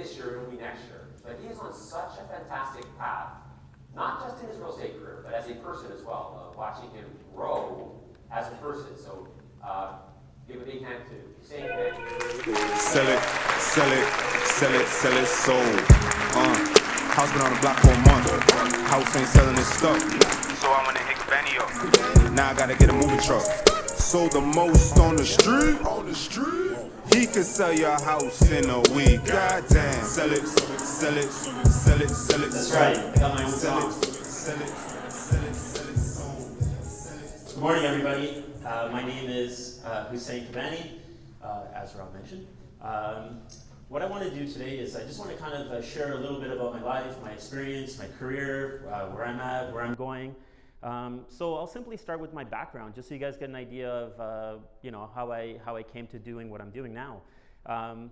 this year, it'll be next year. But he is on such a fantastic path, not just in his real estate career, but as a person as well, watching him grow as a person. So give a big hand to Hussein Kabani. Sell it, sold. House been on the block for a month. House ain't selling its stuff. So I went and hit Benny up. Now I gotta get a moving truck. Sold the most on the street. He could sell your house in a week. Goddamn. Sell it. That's right. I got my own song. Sell it. Good morning, everybody. My name is Hussein Kabani, as Rob mentioned. What I want to do today is I just want to kind of share a little bit about my life, my experience, my career, where I'm at, where I'm going. So I'll simply start with my background, just so you guys get an idea of how I came to doing what I'm doing now.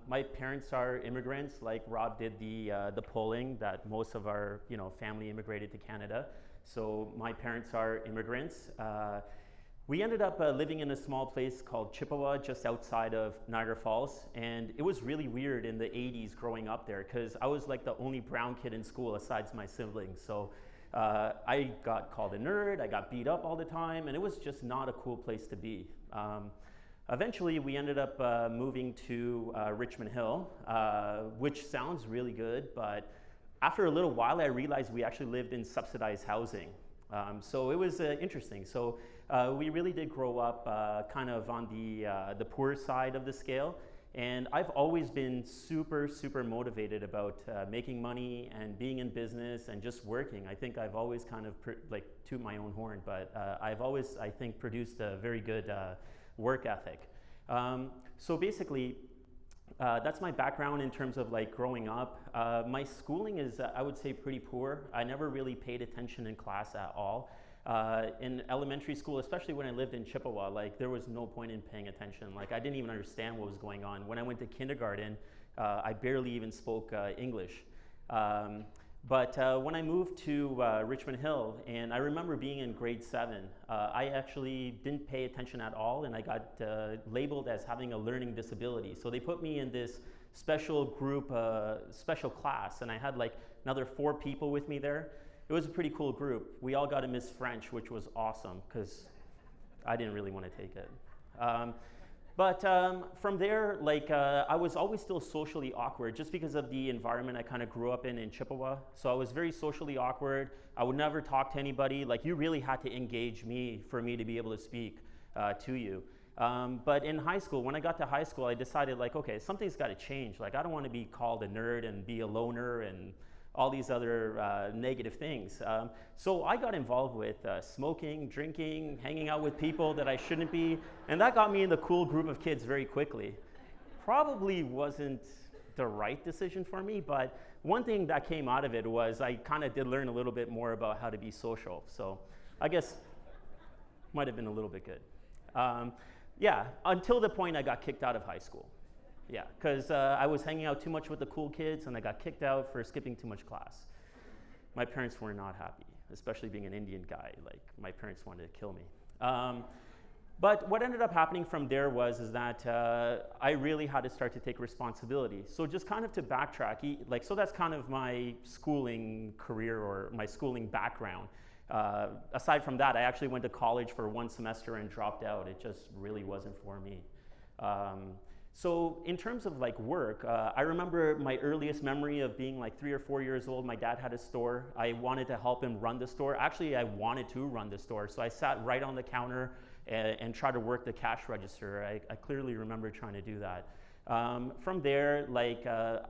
My parents are immigrants, like Rob did the polling that most of our family immigrated to Canada. So my parents are immigrants. We ended up living in a small place called Chippewa, just outside of Niagara Falls, and it was really weird in the 80s growing up there because I was like the only brown kid in school aside my siblings. So I got called a nerd, I got beat up all the time, and it was just not a cool place to be. Eventually, we ended up moving to Richmond Hill, which sounds really good, but after a little while, I realized we actually lived in subsidized housing. So it was interesting. So we really did grow up kind of on the poor side of the scale. And I've always been super motivated about making money and being in business and just working. I think I've always kind of toot my own horn, but I've always, I think, produced a very good work ethic. So basically, that's my background in terms of like growing up. My schooling is, I would say, pretty poor. I never really paid attention in class at all. In elementary school, especially when I lived in Chippewa, like there was no point in paying attention. Like I didn't even understand what was going on. When I went to kindergarten, I barely even spoke English. But when I moved to Richmond Hill, and I remember being in grade 7, I actually didn't pay attention at all, and I got labeled as having a learning disability. So they put me in this special group, special class, and I had like another 4 people with me there. It was a pretty cool group. We all got a Miss French, which was awesome, because I didn't really want to take it. But from there, like I was always still socially awkward just because of the environment I kind of grew up in Chippewa. So I was very socially awkward. I would never talk to anybody. Like you really had to engage me for me to be able to speak to you. But in high school, when I got to high school, I decided like, okay, something's got to change. Like I don't want to be called a nerd and be a loner and all these other negative things. So I got involved with smoking, drinking, hanging out with people that I shouldn't be, and that got me in the cool group of kids very quickly. Probably wasn't the right decision for me, but one thing that came out of it was I kind of did learn a little bit more about how to be social. So I guess might have been a little bit good. Yeah, until the point I got kicked out of high school. Yeah, because I was hanging out too much with the cool kids and I got kicked out for skipping too much class. My parents were not happy, especially being an Indian guy. Like, my parents wanted to kill me. But what ended up happening from there is that I really had to start to take responsibility. So just kind of to backtrack, so that's kind of my schooling career or my schooling background. Aside from that, I actually went to college for 1 semester and dropped out. It just really wasn't for me. So in terms of like work, I remember my earliest memory of being like 3 or 4 years old. My dad had a store. I wanted to help him run the store. Actually, I wanted to run the store. So I sat right on the counter and tried to work the cash register. I clearly remember trying to do that. From there,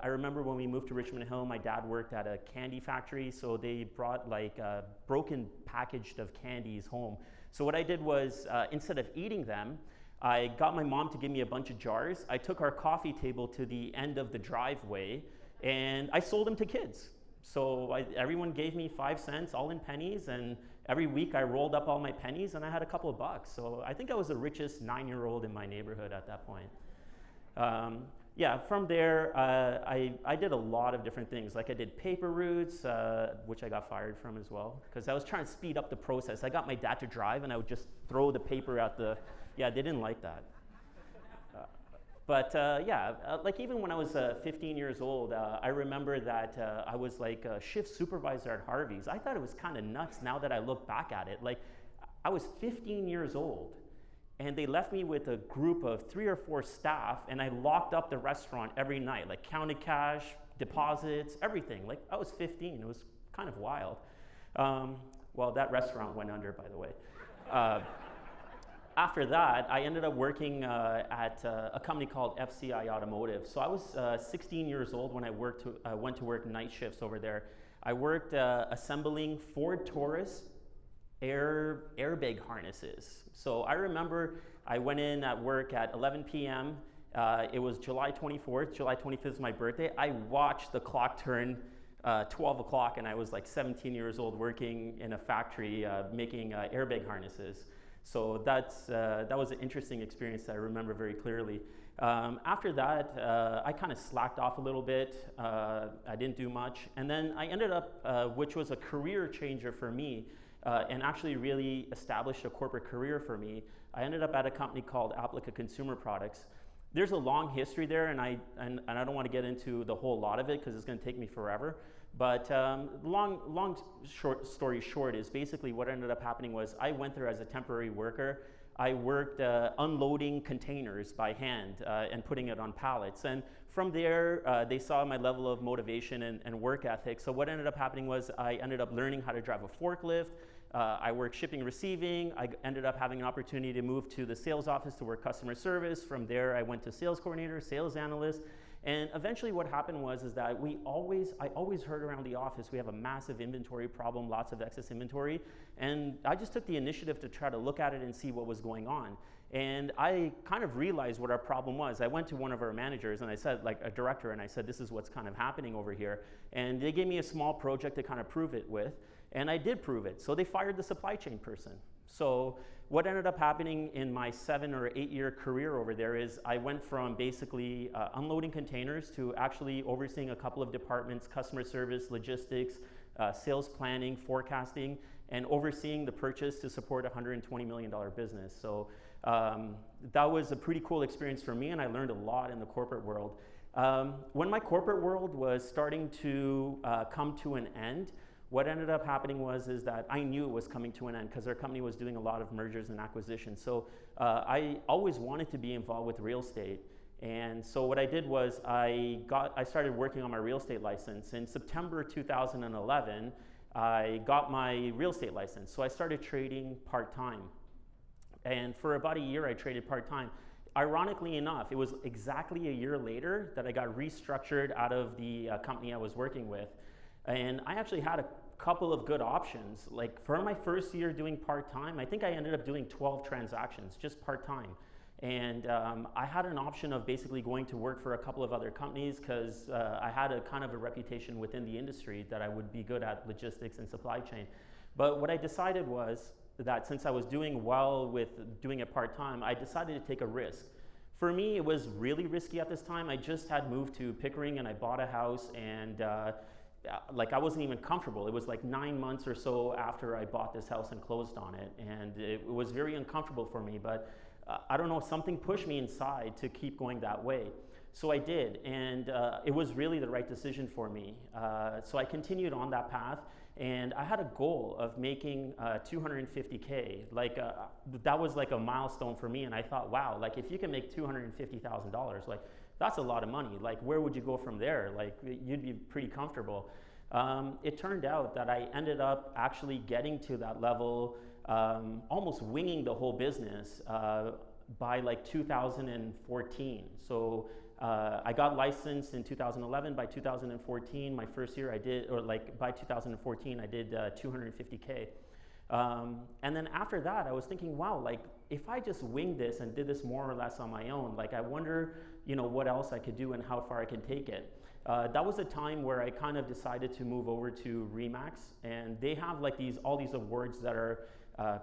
I remember when we moved to Richmond Hill, my dad worked at a candy factory. So they brought like broken packaged of candies home. So what I did was instead of eating them, I got my mom to give me a bunch of jars. I took our coffee table to the end of the driveway and I sold them to kids. So everyone gave me 5 cents, all in pennies, and every week I rolled up all my pennies and I had a couple of bucks. So I think I was the richest 9-year-old in my neighborhood at that point. Yeah, from there, I did a lot of different things. Like I did paper routes, which I got fired from as well, because I was trying to speed up the process. I got my dad to drive and I would just throw the paper out the, yeah, they didn't like that. But like even when I was 15 years old, I remember that I was like a shift supervisor at Harvey's. I thought it was kind of nuts now that I look back at it. Like I was 15 years old and they left me with a group of 3 or 4 staff and I locked up the restaurant every night, like counted cash, deposits, everything. Like I was 15, it was kind of wild. Well, that restaurant went under, by the way. After that, I ended up working at a company called FCI Automotive. So I was 16 years old when I went to work night shifts over there. I worked assembling Ford Taurus airbag harnesses. So I remember I went in at work at 11 p.m. It was July 24th. July 25th is my birthday. I watched the clock turn 12 o'clock and I was like 17 years old working in a factory making airbag harnesses. So that was an interesting experience that I remember very clearly. After that, I kind of slacked off a little bit. I didn't do much. And then I ended up, which was a career changer for me, and actually really established a corporate career for me. I ended up at a company called Applica Consumer Products. There's a long history there, and I don't want to get into the whole lot of it because it's going to take me forever. But short story short is basically what ended up happening was I went there as a temporary worker. I worked unloading containers by hand and putting it on pallets. And from there, they saw my level of motivation and work ethic. So what ended up happening was I ended up learning how to drive a forklift. I worked shipping and receiving. I ended up having an opportunity to move to the sales office to work customer service. From there, I went to sales coordinator, sales analyst. And eventually what happened was that I always heard around the office, we have a massive inventory problem, lots of excess inventory. And I just took the initiative to try to look at it and see what was going on. And I kind of realized what our problem was. I went to one of our managers and I said, like a director, and I said, this is what's kind of happening over here. And they gave me a small project to kind of prove it with. And I did prove it. So they fired the supply chain person. So what ended up happening in my 7 or 8 year career over there is I went from basically unloading containers to actually overseeing a couple of departments, customer service, logistics, sales planning, forecasting, and overseeing the purchase to support a $120 million business. So that was a pretty cool experience for me, and I learned a lot in the corporate world. When my corporate world was starting to come to an end, what ended up happening was that I knew it was coming to an end because our company was doing a lot of mergers and acquisitions. So I always wanted to be involved with real estate. And so what I did was I started working on my real estate license. In September 2011, I got my real estate license. So I started trading part-time. And for about a year, I traded part-time. Ironically enough, it was exactly a year later that I got restructured out of the company I was working with. And I actually had a couple of good options. Like for my first year doing part-time, I think I ended up doing 12 transactions, just part-time. And I had an option of basically going to work for a couple of other companies because I had a kind of a reputation within the industry that I would be good at logistics and supply chain. But what I decided was that since I was doing well with doing it part-time, I decided to take a risk. For me, it was really risky at this time. I just had moved to Pickering and I bought a house, and like I wasn't even comfortable. It was like 9 months or so after I bought this house and closed on it, and it was very uncomfortable for me, but I don't know, something pushed me inside to keep going that way. So I did, and it was really the right decision for me. So I continued on that path, and I had a goal of making $250K. Like that was like a milestone for me, and I thought, wow, like if you can make $250,000, like that's a lot of money. Like where would you go from there? Like you'd be pretty comfortable. It turned out that I ended up actually getting to that level, almost winging the whole business by like 2014. So I got licensed in 2011. By 2014, my first year I did, or like by 2014, I did 250K. And then after that, I was thinking, wow, like if I just winged this and did this more or less on my own, like I wonder, you know, what else I could do and how far I can take it. That was a time where I kind of decided to move over to Remax, and they have like all these awards that are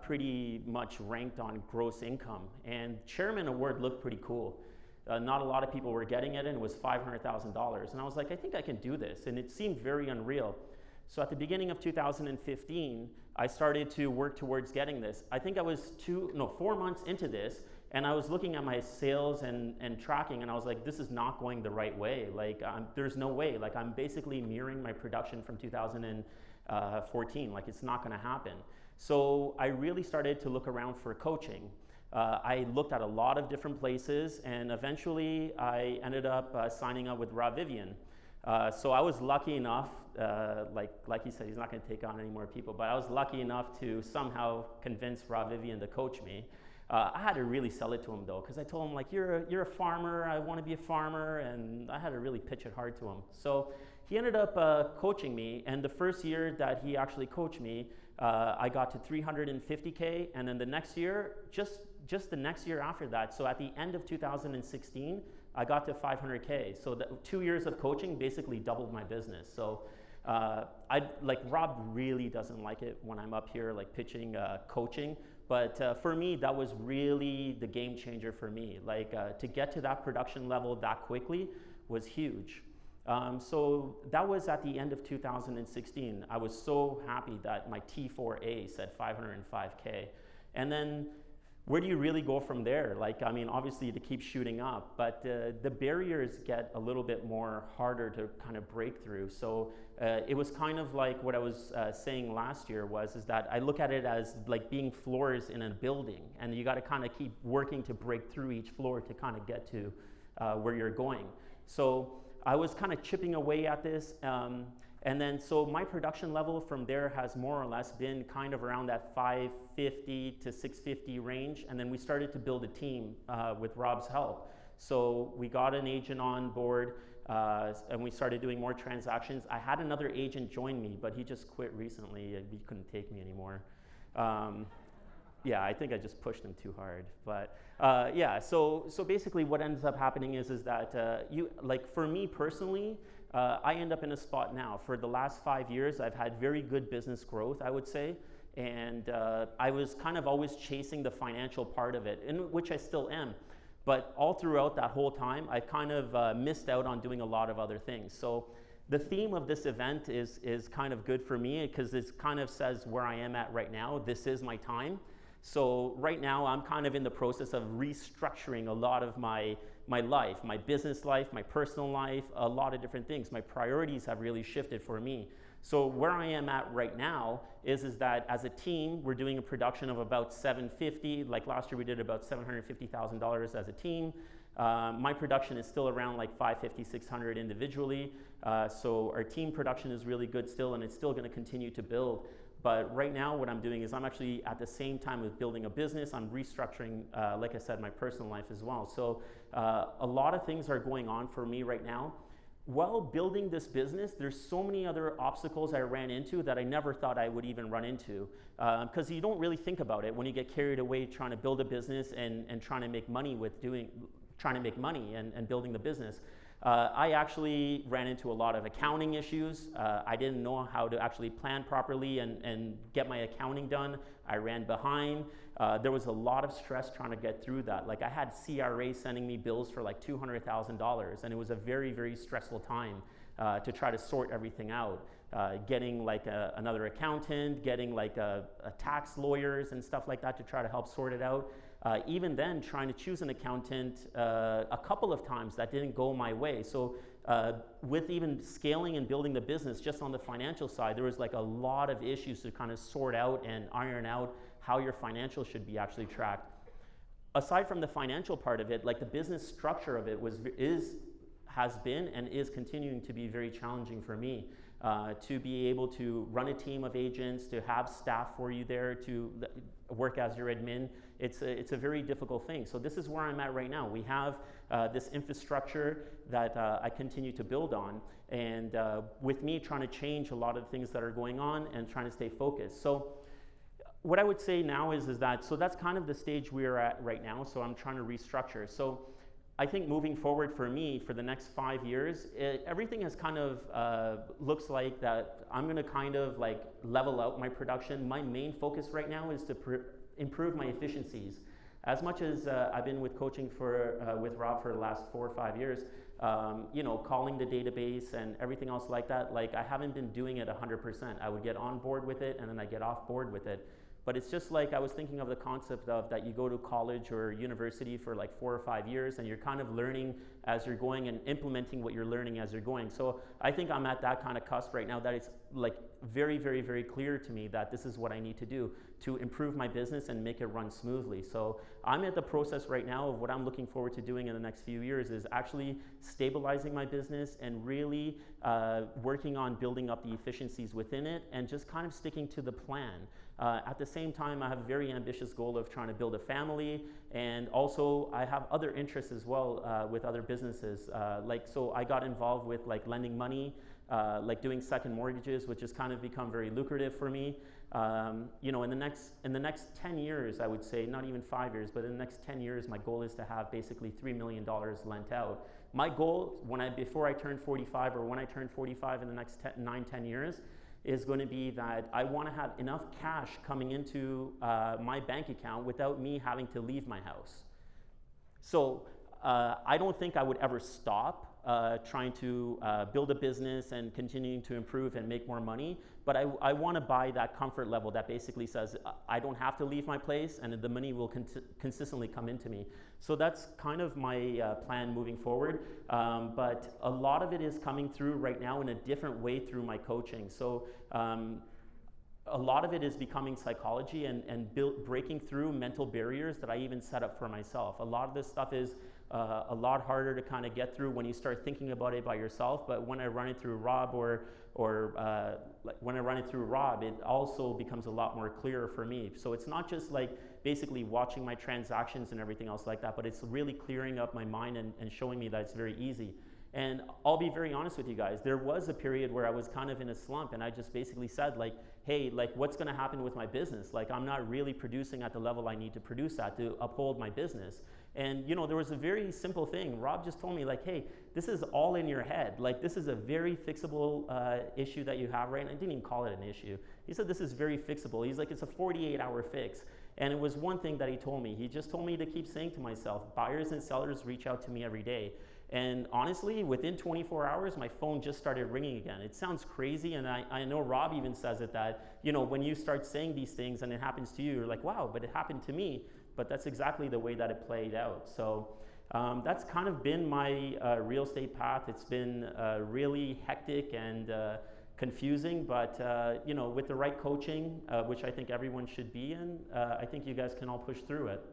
pretty much ranked on gross income. And Chairman Award looked pretty cool. Not a lot of people were getting it, and it was $500,000. And I was like, I think I can do this, and it seemed very unreal. So at the beginning of 2015, I started to work towards getting this. I think I was 4 months into this, And I was looking at my sales and tracking, and I was like, this is not going the right way. Like, there's no way. Like, I'm basically mirroring my production from 2014. Like, it's not going to happen. So I really started to look around for coaching. I looked at a lot of different places, and eventually I ended up signing up with Rob Vivian. So I was lucky enough, like he said, he's not going to take on any more people, but I was lucky enough to somehow convince Rob Vivian to coach me. I had to really sell it to him though, because I told him, like, you're a farmer, I want to be a farmer, and I had to really pitch it hard to him. So he ended up coaching me, and the first year that he actually coached me, I got to 350K, and then the next year, just the next year after that, so at the end of 2016, I got to 500K. So 2 years of coaching basically doubled my business. So Rob really doesn't like it when I'm up here like pitching coaching, but for me, that was really the game changer for me. Like to get to that production level that quickly was huge. So that was at the end of 2016. I was so happy that my T4A said 505K. And then where do you really go from there? Like, I mean, obviously to keep shooting up, but the barriers get a little bit more harder to kind of break through. So it was kind of like what I was saying last year is that I look at it as like being floors in a building, and you got to kind of keep working to break through each floor to kind of get to where you're going. So I was kind of chipping away at this. And then, so my production level from there has more or less been kind of around that 550 to 650 range. And then we started to build a team with Rob's help. So we got an agent on board and we started doing more transactions. I had another agent join me, but he just quit recently. He couldn't take me anymore. Yeah, I think I just pushed him too hard. But yeah, so basically what ends up happening is that for me personally, I end up in a spot now. For the last 5 years, I've had very good business growth, I would say. And I was kind of always chasing the financial part of it, in which I still am. But all throughout that whole time, I kind of missed out on doing a lot of other things. So the theme of this event is kind of good for me because it kind of says where I am at right now. This is my time. So right now, I'm kind of in the process of restructuring a lot of my life, my business life, my personal life, a lot of different things. My priorities have really shifted for me. So where I am at right now is that as a team, we're doing a production of about 750. Like last year, we did about $750,000 as a team. My production is still around like 550, 600 individually. So our team production is really good still, and it's still going to continue to build. But right now, what I'm doing is I'm actually at the same time with building a business, I'm restructuring, like I said, my personal life as well. So a lot of things are going on for me right now. While building this business, there's so many other obstacles I ran into that I never thought I would even run into. Because you don't really think about it when you get carried away trying to build a business and trying to make money and building the business. I actually ran into a lot of accounting issues. I didn't know how to actually plan properly and get my accounting done. I ran behind. There was a lot of stress trying to get through that. Like I had CRA sending me bills for like $200,000, and it was a very, very stressful time to try to sort everything out. Getting like another accountant, getting like tax lawyers and stuff like that to try to help sort it out. Even then, trying to choose an accountant a couple of times, that didn't go my way. So with even scaling and building the business, just on the financial side, there was like a lot of issues to kind of sort out and iron out how your financials should be actually tracked. Aside from the financial part of it, like the business structure of it has been and is continuing to be very challenging for me. To be able to run a team of agents, to have staff for you there, to work as your admin, it's a very difficult thing. So this is where I'm at right now. We have this infrastructure that I continue to build on, and with me trying to change a lot of the things that are going on and trying to stay focused. So what I would say now is that, so that's kind of the stage we're at right now, so I'm trying to restructure. So I think moving forward for me for the next 5 years, everything has kind of looks like that I'm going to kind of like level out my production. My main focus right now is to improve my efficiencies. As much as I've been with coaching with Rob for the last 4 or 5 years, calling the database and everything else like that, like I haven't been doing it 100%. I would get on board with it and then I get off board with it. But it's just like I was thinking of the concept of that you go to college or university for like 4 or 5 years and you're kind of learning as you're going and implementing what you're learning as you're going. So I think I'm at that kind of cusp right now that it's like very, very, very clear to me that this is what I need to do to improve my business and make it run smoothly. So I'm at the process right now of what I'm looking forward to doing in the next few years is actually stabilizing my business and really working on building up the efficiencies within it and just kind of sticking to the plan. At the same time, I have a very ambitious goal of trying to build a family, and also I have other interests as well with other businesses. So I got involved with like lending money, like doing second mortgages, which has kind of become very lucrative for me. You know, in the next 10 years, I would say, not even 5 years, but in the next 10 years, my goal is to have basically $3 million lent out. My goal, before I turn 45 or when I turn 45 in the next 9-10 years, is going to be that I want to have enough cash coming into my bank account without me having to leave my house. So I don't think I would ever stop trying to build a business and continuing to improve and make more money, but I want to buy that comfort level that basically says I don't have to leave my place and the money will consistently come into me. So that's kind of my plan moving forward, but a lot of it is coming through right now in a different way through my coaching. So a lot of it is becoming psychology and breaking through mental barriers that I even set up for myself. A lot of this stuff is a lot harder to kind of get through when you start thinking about it by yourself, but when I run it through Rob when I run it through Rob, it also becomes a lot more clearer for me. So it's not just like basically watching my transactions and everything else like that, but it's really clearing up my mind and showing me that it's very easy. And I'll be very honest with you guys, there was a period where I was kind of in a slump and I just basically said like, hey, like what's gonna happen with my business? Like I'm not really producing at the level I need to produce at to uphold my business. And you know, there was a very simple thing. Rob just told me like, hey, this is all in your head. Like this is a very fixable issue that you have right now. I didn't even call it an issue. He said this is very fixable. He's like, it's a 48-hour fix. And it was one thing that he told me. He just told me to keep saying to myself, buyers and sellers reach out to me every day. And honestly, within 24 hours, my phone just started ringing again. It sounds crazy, and I know Rob even says it that, you know, when you start saying these things and it happens to you, you're like, wow, but it happened to me. But that's exactly the way that it played out. So that's kind of been my real estate path. It's been really hectic and confusing, but you know, with the right coaching, which I think everyone should be in, I think you guys can all push through it.